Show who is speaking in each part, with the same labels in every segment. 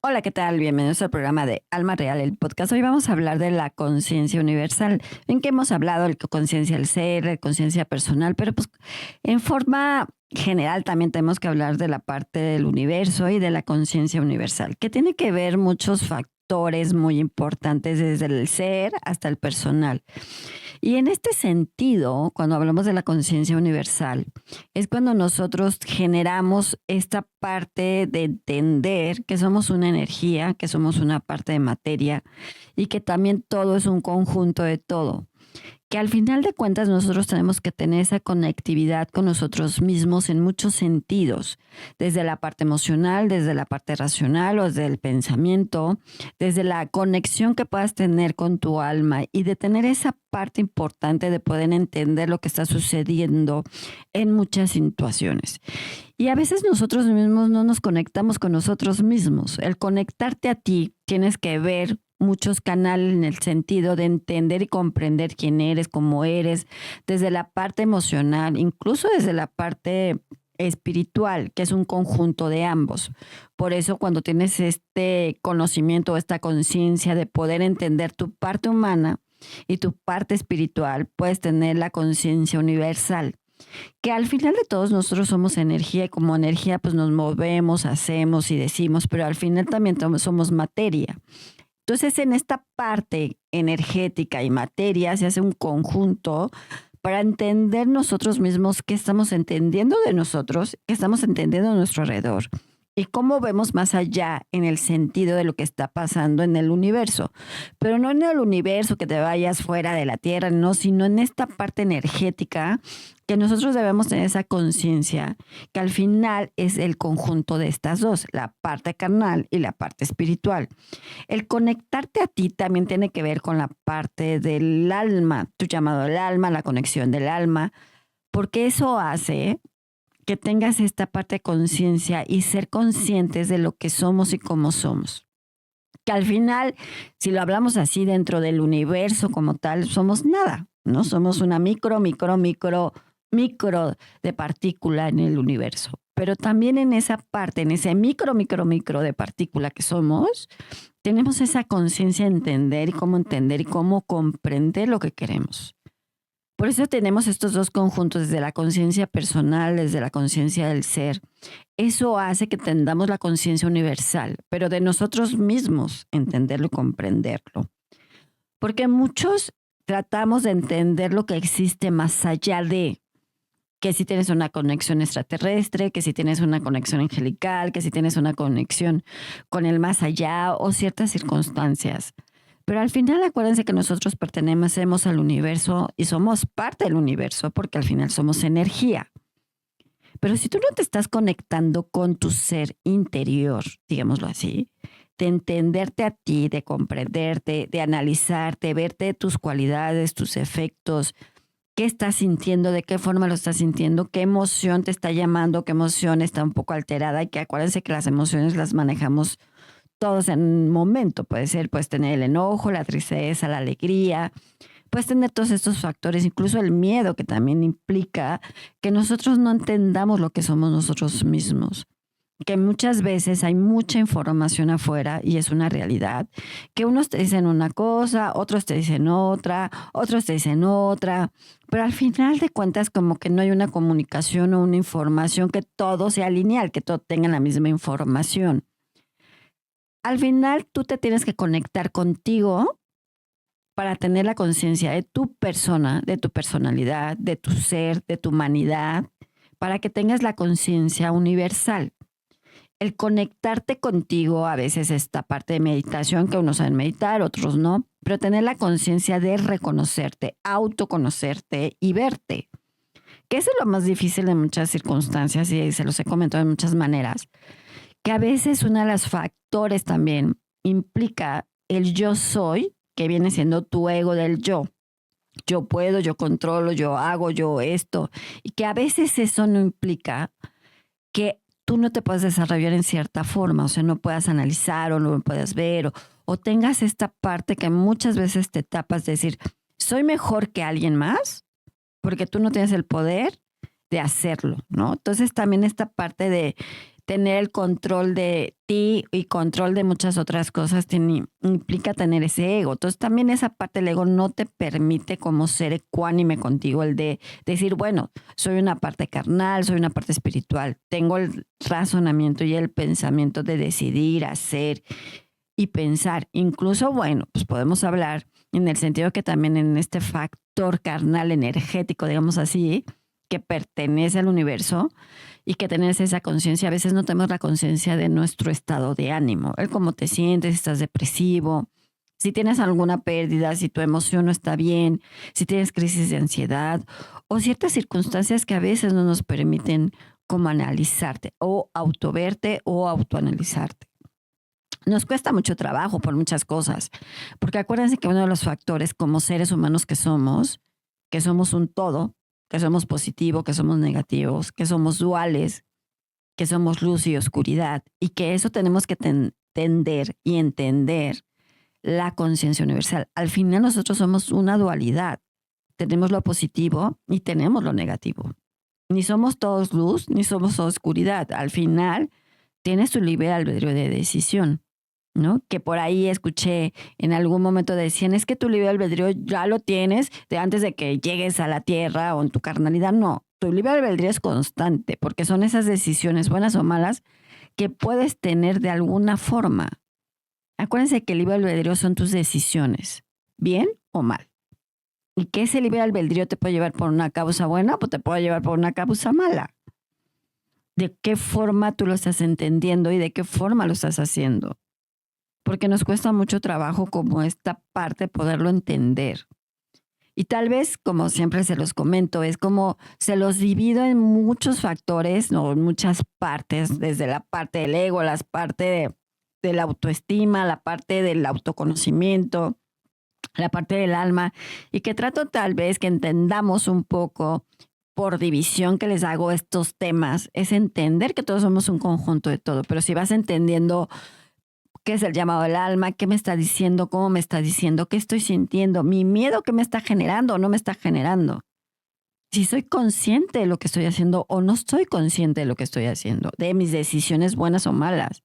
Speaker 1: Hola, ¿qué tal? Bienvenidos al programa de Alma Real, el podcast. Hoy vamos a hablar de la conciencia universal. En que hemos hablado de conciencia del ser, de conciencia personal, pero pues en forma general también tenemos que hablar de la parte del universo y de la conciencia universal, que tiene que ver muchos factores muy importantes desde el ser hasta el personal. Y en este sentido, cuando hablamos de la conciencia universal, es cuando nosotros generamos esta parte de entender que somos una energía, que somos una parte de materia y que también todo es un conjunto de todo, que al final de cuentas nosotros tenemos que tener esa conectividad con nosotros mismos en muchos sentidos, desde la parte emocional, desde la parte racional o desde el pensamiento, desde la conexión que puedas tener con tu alma y de tener esa parte importante de poder entender lo que está sucediendo en muchas situaciones. Y a veces nosotros mismos no nos conectamos con nosotros mismos. El conectarte a ti tienes que ver muchos canales en el sentido de entender y comprender quién eres, cómo eres, desde la parte emocional, incluso desde la parte espiritual, que es un conjunto de ambos. Por eso cuando tienes este conocimiento, esta conciencia de poder entender tu parte humana y tu parte espiritual, puedes tener la conciencia universal, que al final de todos nosotros somos energía y como energía pues nos movemos, hacemos y decimos, pero al final también somos materia. Entonces, en esta parte energética y materia se hace un conjunto para entender nosotros mismos qué estamos entendiendo de nosotros, qué estamos entendiendo de nuestro alrededor y cómo vemos más allá en el sentido de lo que está pasando en el universo. Pero no en el universo que te vayas fuera de la Tierra, no, sino en esta parte energética que nosotros debemos tener esa conciencia, que al final es el conjunto de estas dos, la parte carnal y la parte espiritual. El conectarte a ti también tiene que ver con la parte del alma, tu llamado al alma, la conexión del alma, porque eso hace que tengas esta parte de conciencia y ser conscientes de lo que somos y cómo somos. Que al final, si lo hablamos así dentro del universo como tal, somos nada, ¿no? Somos una micro de partícula en el universo. Pero también en esa parte, en ese micro de partícula que somos, tenemos esa conciencia de entender y cómo comprender lo que queremos. Por eso tenemos estos dos conjuntos, desde la conciencia personal, desde la conciencia del ser. Eso hace que tengamos la conciencia universal, pero de nosotros mismos, entenderlo y comprenderlo. Porque muchos tratamos de entender lo que existe más allá de que si tienes una conexión extraterrestre, que si tienes una conexión angelical, que si tienes una conexión con el más allá o ciertas circunstancias. Pero al final acuérdense que nosotros pertenecemos al universo y somos parte del universo porque al final somos energía. Pero si tú no te estás conectando con tu ser interior, digámoslo así, de entenderte a ti, de comprenderte, de analizarte, verte tus cualidades, tus efectos, qué estás sintiendo, de qué forma lo estás sintiendo, qué emoción te está llamando, qué emoción está un poco alterada y que acuérdense que las emociones las manejamos todos en un momento. Puedes tener el enojo, la tristeza, la alegría, puedes tener todos estos factores, incluso el miedo que también implica que nosotros no entendamos lo que somos nosotros mismos. Que muchas veces hay mucha información afuera y es una realidad, que unos te dicen una cosa, otros te dicen otra, otros te dicen otra, pero al final de cuentas como que no hay una comunicación o una información que todo sea lineal, que todo tenga la misma información. Al final tú te tienes que conectar contigo para tener la conciencia de tu persona, de tu personalidad, de tu ser, de tu humanidad, para que tengas la conciencia universal. El conectarte contigo, a veces esta parte de meditación, que unos saben meditar, otros no, pero tener la conciencia de reconocerte, autoconocerte y verte. Que eso es lo más difícil en muchas circunstancias y se los he comentado de muchas maneras, que a veces uno de los factores también implica el yo soy, que viene siendo tu ego del yo. Yo puedo, yo controlo, yo hago, yo esto. Y que a veces eso no implica que tú no te puedes desarrollar en cierta forma, o sea, no puedas analizar o no lo puedas ver, o tengas esta parte que muchas veces te tapas de decir, soy mejor que alguien más, porque tú no tienes el poder de hacerlo, ¿no? Entonces también esta parte de tener el control de ti y control de muchas otras cosas implica tener ese ego. Entonces también esa parte del ego no te permite como ser ecuánime contigo, el de decir, bueno, soy una parte carnal, soy una parte espiritual, tengo el razonamiento y el pensamiento de decidir, hacer y pensar. Incluso, bueno, pues podemos hablar en el sentido que también en este factor carnal energético, digamos así, que pertenece al universo y que tenés esa conciencia. A veces no tenemos la conciencia de nuestro estado de ánimo, el cómo te sientes, si estás depresivo, si tienes alguna pérdida, si tu emoción no está bien, si tienes crisis de ansiedad o ciertas circunstancias que a veces no nos permiten como analizarte o autoverte o autoanalizarte. Nos cuesta mucho trabajo por muchas cosas, porque acuérdense que uno de los factores como seres humanos que somos un todo, que somos positivo, que somos negativos, que somos duales, que somos luz y oscuridad, y que eso tenemos que entender y entender la conciencia universal. Al final nosotros somos una dualidad. Tenemos lo positivo y tenemos lo negativo. Ni somos todos luz, ni somos todos oscuridad. Al final tienes tu libre albedrío de decisión, ¿no? Que por ahí escuché en algún momento decían, es que tu libre albedrío ya lo tienes de antes de que llegues a la tierra o en tu carnalidad. No, tu libre albedrío es constante porque son esas decisiones buenas o malas que puedes tener de alguna forma. Acuérdense que el libre albedrío son tus decisiones, bien o mal. Y que ese libre albedrío te puede llevar por una causa buena o te puede llevar por una causa mala. ¿De qué forma tú lo estás entendiendo y de qué forma lo estás haciendo? Porque nos cuesta mucho trabajo como esta parte poderlo entender. Y tal vez, como siempre se los comento, es como se los divido en muchos factores, ¿no? En muchas partes, desde la parte del ego, la parte de la autoestima, la parte del autoconocimiento, la parte del alma, y que trato tal vez que entendamos un poco por división que les hago estos temas, es entender que todos somos un conjunto de todo, pero si vas entendiendo qué es el llamado del alma, qué me está diciendo, cómo me está diciendo, qué estoy sintiendo, mi miedo qué me está generando o no me está generando. Si soy consciente de lo que estoy haciendo o no estoy consciente de lo que estoy haciendo, de mis decisiones buenas o malas.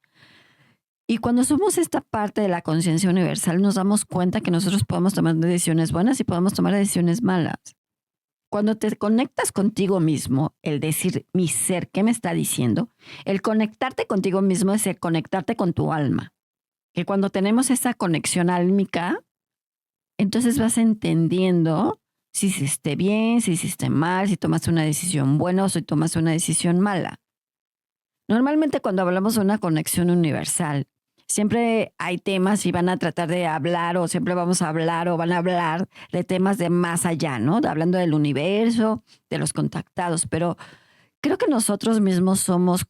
Speaker 1: Y cuando somos esta parte de la conciencia universal, nos damos cuenta que nosotros podemos tomar decisiones buenas y podemos tomar decisiones malas. Cuando te conectas contigo mismo, el decir mi ser, ¿qué me está diciendo? El conectarte contigo mismo es el conectarte con tu alma. Que cuando tenemos esa conexión álmica, entonces vas entendiendo si hiciste bien, si hiciste mal, si tomaste una decisión buena o si tomaste una decisión mala. Normalmente cuando hablamos de una conexión universal, siempre hay temas y van a tratar de hablar o siempre vamos a hablar o van a hablar de temas de más allá, ¿no? Hablando del universo, de los contactados, pero creo que nosotros mismos somos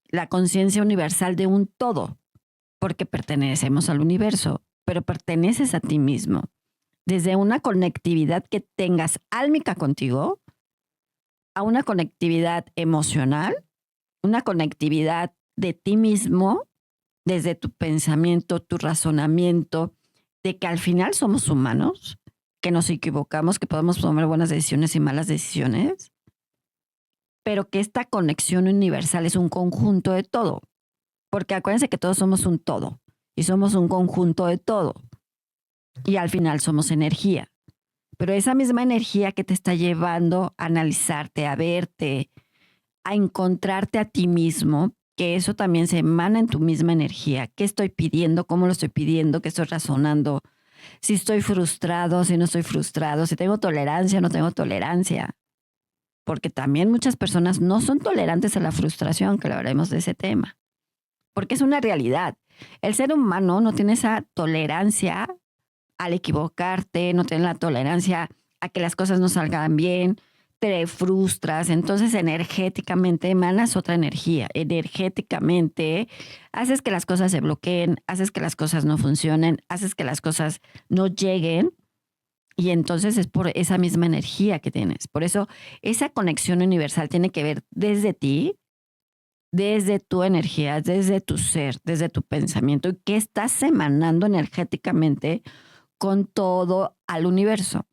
Speaker 1: la conciencia universal de un todo, porque pertenecemos al universo, pero perteneces a ti mismo. Desde una conectividad que tengas álmica contigo, a una conectividad emocional, una conectividad de ti mismo, desde tu pensamiento, tu razonamiento, de que al final somos humanos, que nos equivocamos, que podemos tomar buenas decisiones y malas decisiones, pero que esta conexión universal es un conjunto de todo. Porque acuérdense que todos somos un todo y somos un conjunto de todo. Y al final somos energía. Pero esa misma energía que te está llevando a analizarte, a verte, a encontrarte a ti mismo, que eso también se emana en tu misma energía. ¿Qué estoy pidiendo? ¿Cómo lo estoy pidiendo? ¿Qué estoy razonando? Si estoy frustrado, si no estoy frustrado, si tengo tolerancia, no tengo tolerancia. Porque también muchas personas no son tolerantes a la frustración, que hablaremos de ese tema. Porque es una realidad. El ser humano no tiene esa tolerancia al equivocarte, no tiene la tolerancia a que las cosas no salgan bien, te frustras, entonces energéticamente emanas otra energía. Energéticamente haces que las cosas se bloqueen, haces que las cosas no funcionen, haces que las cosas no lleguen y entonces es por esa misma energía que tienes. Por eso esa conexión universal tiene que ver desde ti, desde tu energía, desde tu ser, desde tu pensamiento y qué estás emanando energéticamente con todo al universo.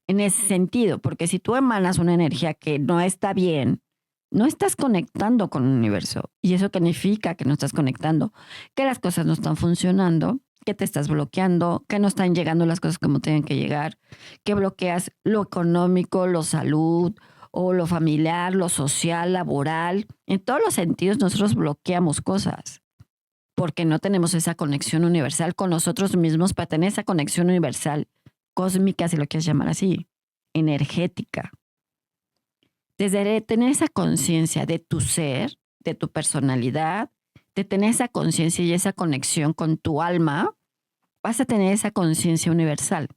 Speaker 1: En ese sentido, porque si tú emanas una energía que no está bien, no estás conectando con el universo. Y eso significa que no estás conectando, que las cosas no están funcionando, que te estás bloqueando, que no están llegando las cosas como tienen que llegar, que bloqueas lo económico, lo salud o lo familiar, lo social, laboral. En todos los sentidos nosotros bloqueamos cosas porque no tenemos esa conexión universal con nosotros mismos para tener esa conexión universal, cósmica, si lo quieres llamar así, energética. Desde tener esa conciencia de tu ser, de tu personalidad, de tener esa conciencia y esa conexión con tu alma, vas a tener esa conciencia universal.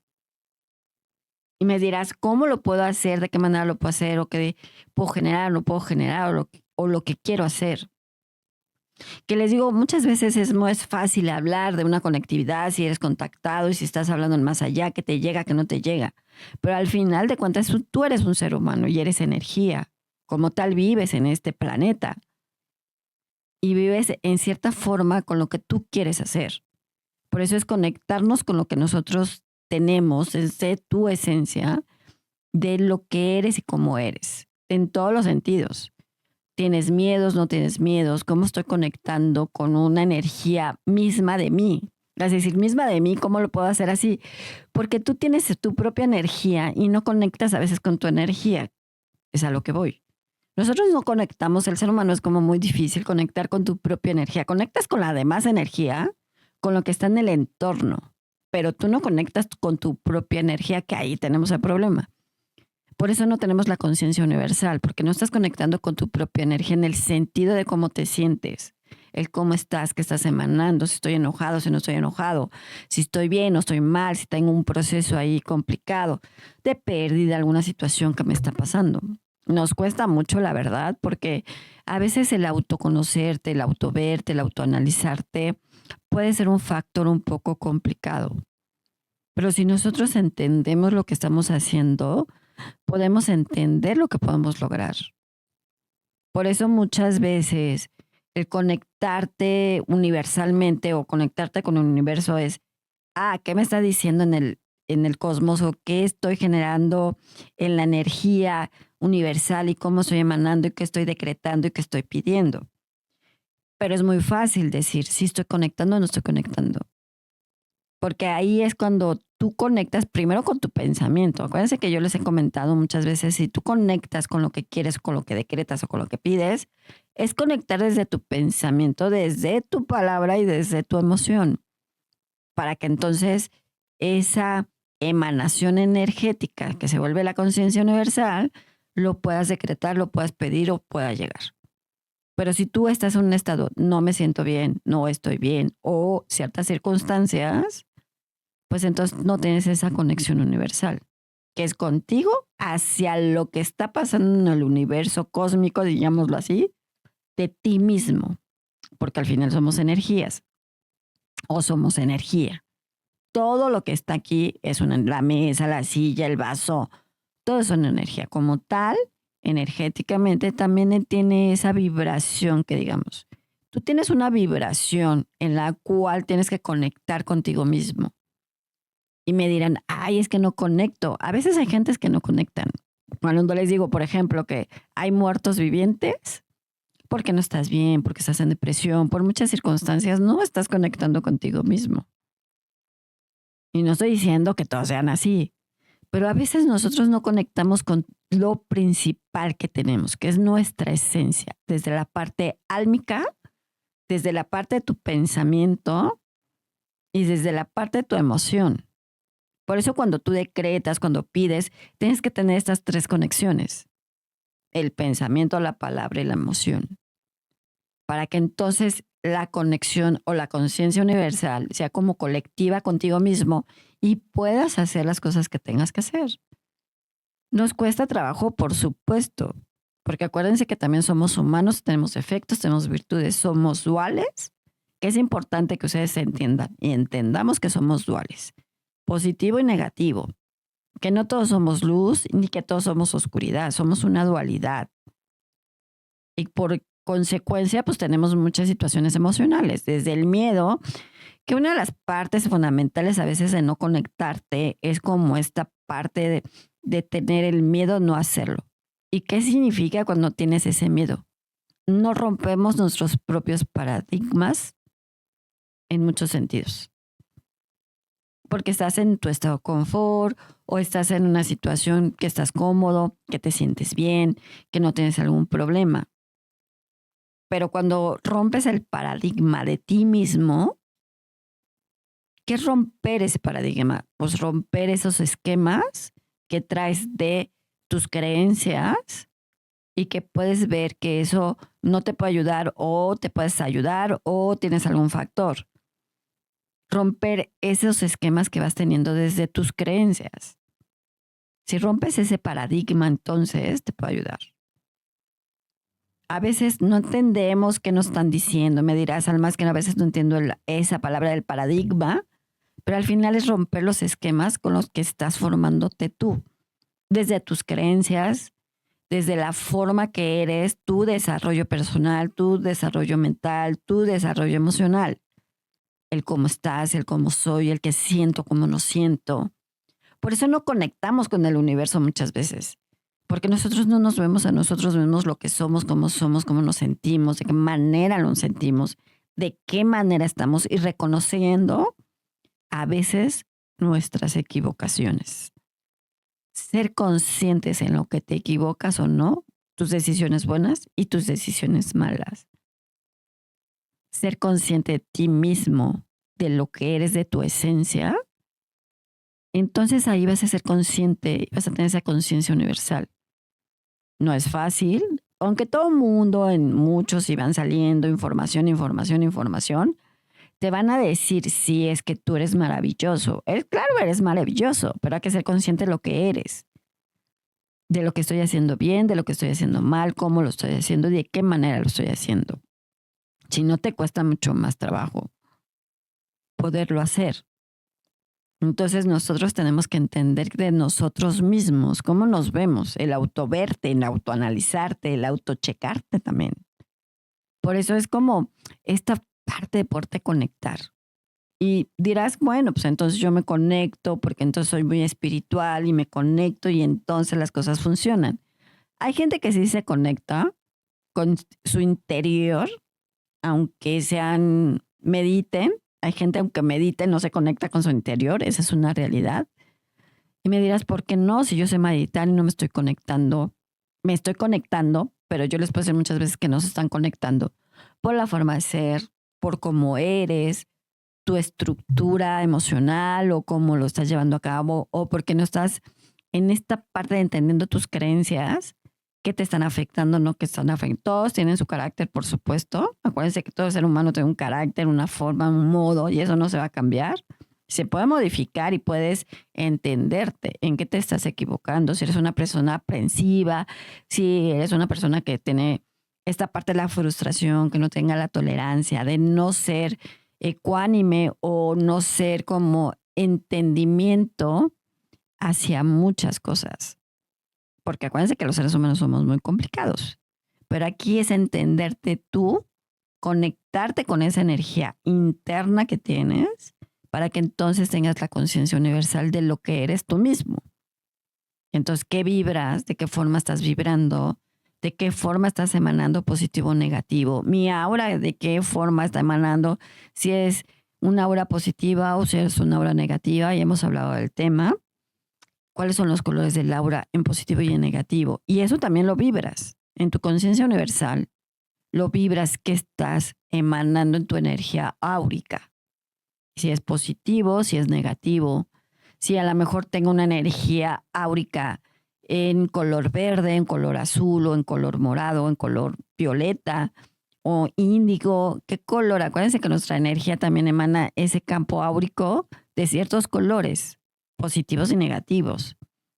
Speaker 1: Y me dirás, ¿cómo lo puedo hacer? ¿De qué manera lo puedo hacer? ¿O qué puedo generar o no puedo generar? O lo que quiero hacer. Que les digo, muchas veces es más fácil hablar de una conectividad si eres contactado y si estás hablando en más allá, que te llega, que no te llega. Pero al final de cuentas, tú eres un ser humano y eres energía. Como tal, vives en este planeta y vives en cierta forma con lo que tú quieres hacer. Por eso es conectarnos con lo que nosotros tenemos, desde tu esencia, de lo que eres y cómo eres, en todos los sentidos. ¿Tienes miedos? ¿No tienes miedos? ¿Cómo estoy conectando con una energía misma de mí? Es decir, misma de mí, ¿cómo lo puedo hacer así? Porque tú tienes tu propia energía y no conectas a veces con tu energía. Es a lo que voy. Nosotros no conectamos, el ser humano es como muy difícil conectar con tu propia energía. Conectas con la demás energía, con lo que está en el entorno, pero tú no conectas con tu propia energía, que ahí tenemos el problema. Por eso no tenemos la conciencia universal, porque no estás conectando con tu propia energía en el sentido de cómo te sientes, el cómo estás, qué estás emanando, si estoy enojado, si no estoy enojado, si estoy bien o estoy mal, si tengo un proceso ahí complicado de pérdida, alguna situación que me está pasando. Nos cuesta mucho, la verdad, porque a veces el autoconocerte, el autoverte, el autoanalizarte puede ser un factor un poco complicado. Pero si nosotros entendemos lo que estamos haciendo, podemos entender lo que podemos lograr. Por eso muchas veces el conectarte universalmente o conectarte con el universo es, ¿qué me está diciendo en el cosmos o qué estoy generando en la energía universal y cómo estoy emanando y qué estoy decretando y qué estoy pidiendo? Pero es muy fácil decir si estoy conectando o no estoy conectando. Porque ahí es cuando tú conectas primero con tu pensamiento. Acuérdense que yo les he comentado muchas veces, si tú conectas con lo que quieres, con lo que decretas o con lo que pides, es conectar desde tu pensamiento, desde tu palabra y desde tu emoción, para que entonces esa emanación energética que se vuelve la conciencia universal, lo puedas decretar, lo puedas pedir o pueda llegar. Pero si tú estás en un estado, no me siento bien, no estoy bien, o ciertas circunstancias, pues entonces no tienes esa conexión universal, que es contigo hacia lo que está pasando en el universo cósmico, digámoslo así, de ti mismo, porque al final somos energías o somos energía. Todo lo que está aquí es la mesa, la silla, el vaso, todo es una energía. Como tal, energéticamente también tiene esa vibración que digamos. Tú tienes una vibración en la cual tienes que conectar contigo mismo. Y me dirán, ay, es que no conecto. A veces hay gentes que no conectan. Cuando les digo, por ejemplo, que hay muertos vivientes, porque no estás bien, porque estás en depresión, por muchas circunstancias, no estás conectando contigo mismo. Y no estoy diciendo que todos sean así, pero a veces nosotros no conectamos con lo principal que tenemos, que es nuestra esencia, desde la parte álmica, desde la parte de tu pensamiento y desde la parte de tu emoción. Por eso cuando tú decretas, cuando pides, tienes que tener estas tres conexiones. El pensamiento, la palabra y la emoción. Para que entonces la conexión o la conciencia universal sea como colectiva contigo mismo y puedas hacer las cosas que tengas que hacer. Nos cuesta trabajo, por supuesto, porque acuérdense que también somos humanos, tenemos defectos, tenemos virtudes, somos duales, que es importante que ustedes entiendan y entendamos que somos duales. Positivo y negativo, que no todos somos luz ni que todos somos oscuridad, somos una dualidad. Y por consecuencia, pues tenemos muchas situaciones emocionales, desde el miedo, que una de las partes fundamentales a veces de no conectarte es como esta parte de tener el miedo a no hacerlo. ¿Y qué significa cuando tienes ese miedo? No rompemos nuestros propios paradigmas en muchos sentidos, porque estás en tu estado de confort o estás en una situación que estás cómodo, que te sientes bien, que no tienes algún problema. Pero cuando rompes el paradigma de ti mismo, ¿qué es romper ese paradigma? Pues romper esos esquemas que traes de tus creencias y que puedes ver que eso no te puede ayudar o te puedes ayudar o tienes algún factor. Romper esos esquemas que vas teniendo desde tus creencias. Si rompes ese paradigma, entonces te puede ayudar. A veces no entendemos qué nos están diciendo. Me dirás, Alma, es que a veces no entiendo esa palabra del paradigma, pero al final es romper los esquemas con los que estás formándote tú, desde tus creencias, desde la forma que eres, tu desarrollo personal, tu desarrollo mental, tu desarrollo emocional, el cómo estás, el cómo soy, el que siento, cómo no siento. Por eso no conectamos con el universo muchas veces, porque nosotros no nos vemos a nosotros mismos lo que somos, cómo nos sentimos, de qué manera nos sentimos, de qué manera estamos y reconociendo a veces nuestras equivocaciones. Ser conscientes en lo que te equivocas o no, tus decisiones buenas y tus decisiones malas. Ser consciente de ti mismo, de lo que eres, de tu esencia, entonces ahí vas a ser consciente, vas a tener esa conciencia universal. No es fácil, aunque todo el mundo, en muchos, iban saliendo información, te van a decir, sí, es que tú eres maravilloso. Claro, eres maravilloso, pero hay que ser consciente de lo que eres, de lo que estoy haciendo bien, de lo que estoy haciendo mal, cómo lo estoy haciendo y de qué manera lo estoy haciendo. Si no te cuesta mucho más trabajo poderlo hacer. Entonces nosotros tenemos que entender de nosotros mismos, cómo nos vemos, el autoverte, el autoanalizarte, el autochecarte también. Por eso es como esta parte de poderte conectar. Y dirás, bueno, pues entonces yo me conecto porque entonces soy muy espiritual y me conecto y entonces las cosas funcionan. Hay gente que sí se conecta con su interior, aunque sean, mediten. Hay gente aunque medite no se conecta con su interior, esa es una realidad. Y me dirás, ¿por qué no? Si yo sé meditar y no me estoy conectando, me estoy conectando, pero yo les puedo decir muchas veces que no se están conectando por la forma de ser, por cómo eres, tu estructura emocional o cómo lo estás llevando a cabo, o porque no estás en esta parte de entendiendo tus creencias que te están afectando, no que están afectando. Todos tienen su carácter, por supuesto. Acuérdense que todo ser humano tiene un carácter, una forma, un modo, y eso no se va a cambiar. Se puede modificar y puedes entenderte en qué te estás equivocando. Si eres una persona aprensiva, si eres una persona que tiene esta parte de la frustración, que no tenga la tolerancia, de no ser ecuánime o no ser como entendimiento hacia muchas cosas. Porque acuérdense que los seres humanos somos muy complicados. Pero aquí es entenderte tú, conectarte con esa energía interna que tienes para que entonces tengas la conciencia universal de lo que eres tú mismo. Entonces, ¿qué vibras? ¿De qué forma estás vibrando? ¿De qué forma estás emanando positivo o negativo? Mi aura, ¿de qué forma está emanando? Si es una aura positiva o si es una aura negativa, ya hemos hablado del tema. ¿Cuáles son los colores del aura en positivo y en negativo? Y eso también lo vibras en tu conciencia universal. Lo vibras que estás emanando en tu energía áurica. Si es positivo, si es negativo. Si a lo mejor tengo una energía áurica en color verde, en color azul, o en color morado, o en color violeta, o índigo, ¿qué color? Acuérdense que nuestra energía también emana ese campo áurico de ciertos colores, positivos y negativos.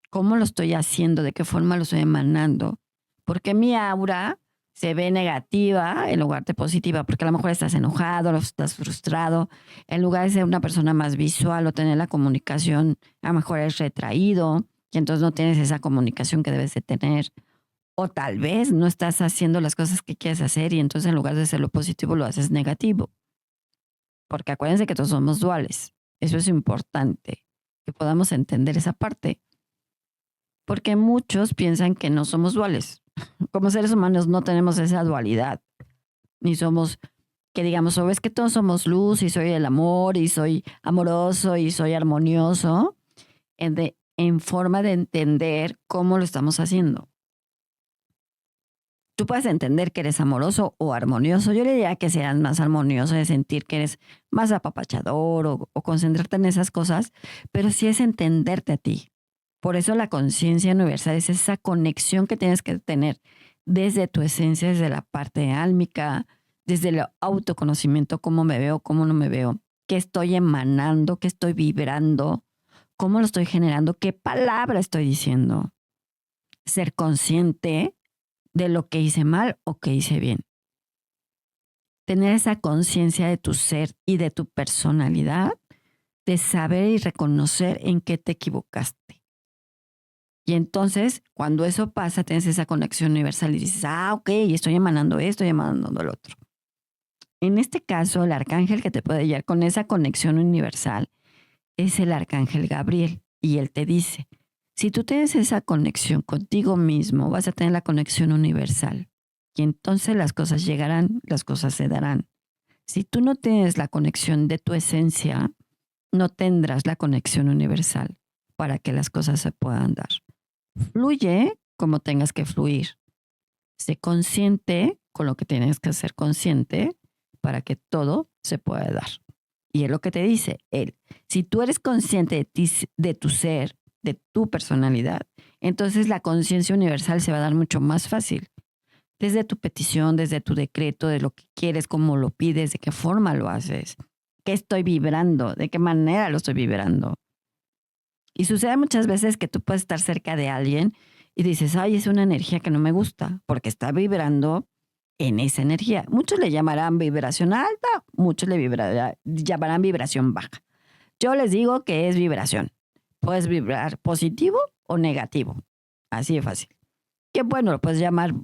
Speaker 1: ¿Cómo lo estoy haciendo? ¿De qué forma lo estoy emanando? Porque mi aura se ve negativa en lugar de positiva, porque a lo mejor estás enojado, estás frustrado, en lugar de ser una persona más visual o tener la comunicación, a lo mejor eres retraído y entonces no tienes esa comunicación que debes de tener. O tal vez no estás haciendo las cosas que quieres hacer y entonces en lugar de hacerlo positivo lo haces negativo. Porque acuérdense que todos somos duales. Eso es importante, que podamos entender esa parte. Porque muchos piensan que no somos duales. Como seres humanos no tenemos esa dualidad, ni somos que digamos, o es que todos somos luz y soy el amor y soy amoroso y soy armonioso, en forma de entender cómo lo estamos haciendo. Tú puedes entender que eres amoroso o armonioso. Yo le diría que seas más armonioso, de sentir que eres más apapachador o concentrarte en esas cosas, pero sí es entenderte a ti. Por eso la conciencia universal es esa conexión que tienes que tener desde tu esencia, desde la parte álmica, desde el autoconocimiento, cómo me veo, cómo no me veo, qué estoy emanando, qué estoy vibrando, cómo lo estoy generando, qué palabra estoy diciendo. Ser consciente de lo que hice mal o que hice bien. Tener esa conciencia de tu ser y de tu personalidad, de saber y reconocer en qué te equivocaste. Y entonces, cuando eso pasa, tienes esa conexión universal y dices, ok, estoy emanando esto, estoy emanando lo otro. En este caso, el arcángel que te puede guiar con esa conexión universal es el arcángel Gabriel. Y él te dice, si tú tienes esa conexión contigo mismo, vas a tener la conexión universal. Y entonces las cosas llegarán, las cosas se darán. Si tú no tienes la conexión de tu esencia, no tendrás la conexión universal para que las cosas se puedan dar. Fluye como tengas que fluir. Sé consciente con lo que tienes que ser consciente para que todo se pueda dar. Y es lo que te dice él. Si tú eres consciente de ti, de tu ser, de tu personalidad, entonces la conciencia universal se va a dar mucho más fácil. Desde tu petición, desde tu decreto, de lo que quieres, cómo lo pides, de qué forma lo haces, qué estoy vibrando, de qué manera lo estoy vibrando. Y sucede muchas veces que tú puedes estar cerca de alguien y dices, ay, es una energía que no me gusta, porque está vibrando en esa energía. Muchos le llamarán vibración alta, muchos le llamarán vibración baja. Yo les digo que es vibración. Puedes vibrar positivo o negativo. Así de fácil. Que bueno, lo puedes llamar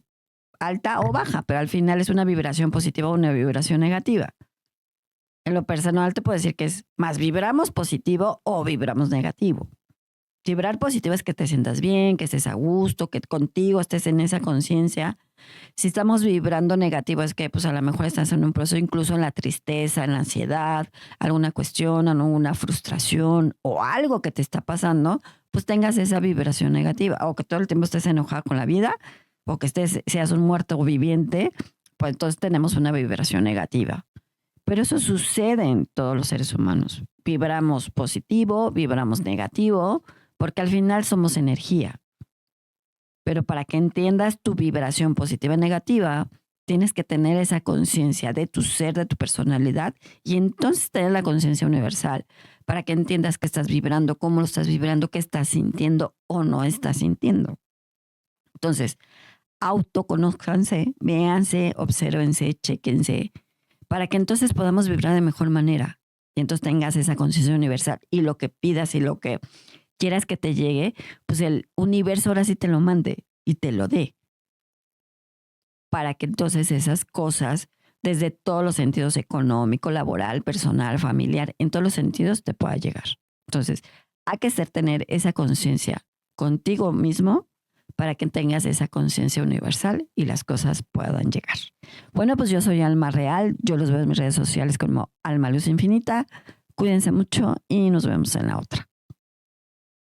Speaker 1: alta o baja, pero al final es una vibración positiva o una vibración negativa. En lo personal te puedo decir que es más vibramos positivo o vibramos negativo. Vibrar positivo es que te sientas bien, que estés a gusto, que contigo estés en esa conciencia. Si estamos vibrando negativo es que pues a lo mejor estás en un proceso incluso en la tristeza, en la ansiedad, alguna cuestión, alguna frustración o algo que te está pasando, pues tengas esa vibración negativa o que todo el tiempo estés enojado con la vida o que seas un muerto viviente, pues entonces tenemos una vibración negativa. Pero eso sucede en todos los seres humanos. Vibramos positivo, vibramos negativo, porque al final somos energía. Pero para que entiendas tu vibración positiva y negativa, tienes que tener esa conciencia de tu ser, de tu personalidad, y entonces tener la conciencia universal para que entiendas que estás vibrando, cómo lo estás vibrando, qué estás sintiendo o no estás sintiendo. Entonces, autoconózcanse, véanse, obsérvense, chéquense, para que entonces podamos vibrar de mejor manera. Y entonces tengas esa conciencia universal y lo que pidas y lo que quieras que te llegue, pues el universo ahora sí te lo mande y te lo dé. Para que entonces esas cosas, desde todos los sentidos económico, laboral, personal, familiar, en todos los sentidos te pueda llegar. Entonces, hay que tener esa conciencia contigo mismo para que tengas esa conciencia universal y las cosas puedan llegar. Bueno, pues yo soy Alma Real, yo los veo en mis redes sociales como Alma Luz Infinita. Cuídense mucho y nos vemos en la otra.